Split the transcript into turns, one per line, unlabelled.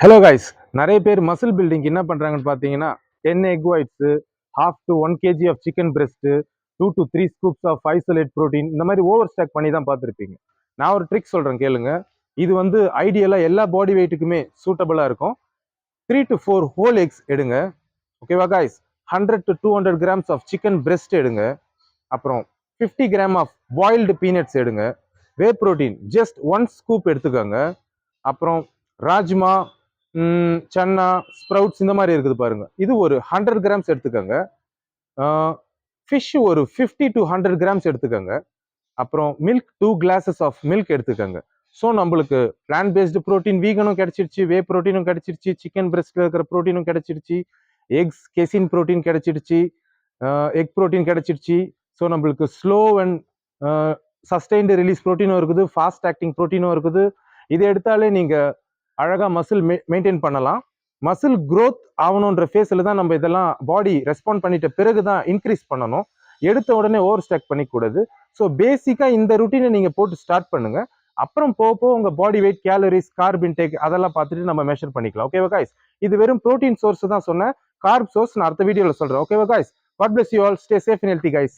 Hello guys, நிறைய பேர் muscle building என்ன பண்றாங்கன்னு பார்த்தீங்கன்னா 10 egg whites, half to 1 kg of chicken breast, 2 to 3 scoops of isolate protein இந்த மாதிரி ஓவர் ஸ்டாக் பண்ணி தான் பார்த்துருப்பீங்க. நான் ஒரு ட்ரிக் சொல்றேன் கேளுங்க. இது வந்து ஐடியலாக எல்லா பாடி வெயிட்டுக்குமே சூட்டபிளாக இருக்கும். 3 to 4 ஹோல் எக்ஸ் எடுங்க. ஓகேவா guys? 100 to 200 grams of chicken breast எடுங்க. அப்புறம் 50 கிராம் ஆஃப் பாயில்டு பீனட்ஸ் எடுங்க. வே ப்ரோட்டீன் ஜஸ்ட் 1 ஸ்கூப் எடுத்துக்கோங்க. அப்புறம் ராஜ்மா, சன்னா, ஸ்ப்ரவுட்ஸ் இந்த மாதிரி இருக்குது பாருங்க. இது ஒரு 100 கிராம்ஸ் எடுத்துக்கோங்க. ஃபிஷ் ஒரு 50 to 100 கிராம்ஸ் எடுத்துக்கோங்க. அப்புறம் மில்க் 2 கிளாஸஸ் ஆஃப் மில்க் எடுத்துக்கோங்க. ஸோ நம்மளுக்கு பிளான்ட் பேஸ்டு ப்ரோட்டீன் வீகனும் கிடைச்சிருச்சு, வே ப்ரோட்டீனும் கிடைச்சிருச்சு, சிக்கன் பிரெஸ்ட்ல இருக்கிற ப்ரோட்டீனும் கிடைச்சிருச்சு, எக்ஸ் கெசின் ப்ரோட்டீன் கிடைச்சிருச்சு, எக் ப்ரோட்டீன் கிடைச்சிருச்சு. ஸோ நம்மளுக்கு ஸ்லோ அண்ட் சஸ்டைன்டு ரிலீஸ் ப்ரோட்டீனும் இருக்குது, ஃபாஸ்ட் ஆக்டிங் ப்ரோட்டீனும் இருக்குது. இதை எடுத்தாலே நீங்கள் அழகாக மசில் மெயின்டைன் பண்ணலாம். மசில் க்ரோத் ஆகணுன்ற ஃபேஸில் தான் நம்ம இதெல்லாம் பாடி ரெஸ்பாண்ட் பண்ணிட்ட பிறகு தான் இன்க்ரீஸ் பண்ணணும். எடுத்த உடனே ஓவர் ஸ்டாக் பண்ணிக்கூடாது. ஸோ பேசிக்காக இந்த ருட்டீனை நீங்கள் போட்டு ஸ்டார்ட் பண்ணுங்க. அப்புறம் போக போக உங்கள் body weight, calories, carb intake அதெல்லாம் பார்த்துட்டு நம்ம மெஷர் பண்ணிக்கலாம். ஓகேவா கைஸ்? இது வெறும் ப்ரோட்டீன் சோர்ஸ் தான் சொன்னேன். கார்ப் சோர்ஸ் நான் அடுத்த வீடியோவில் சொல்கிறேன். ஓகேவா guys? God bless you all. Stay safe and healthy guys.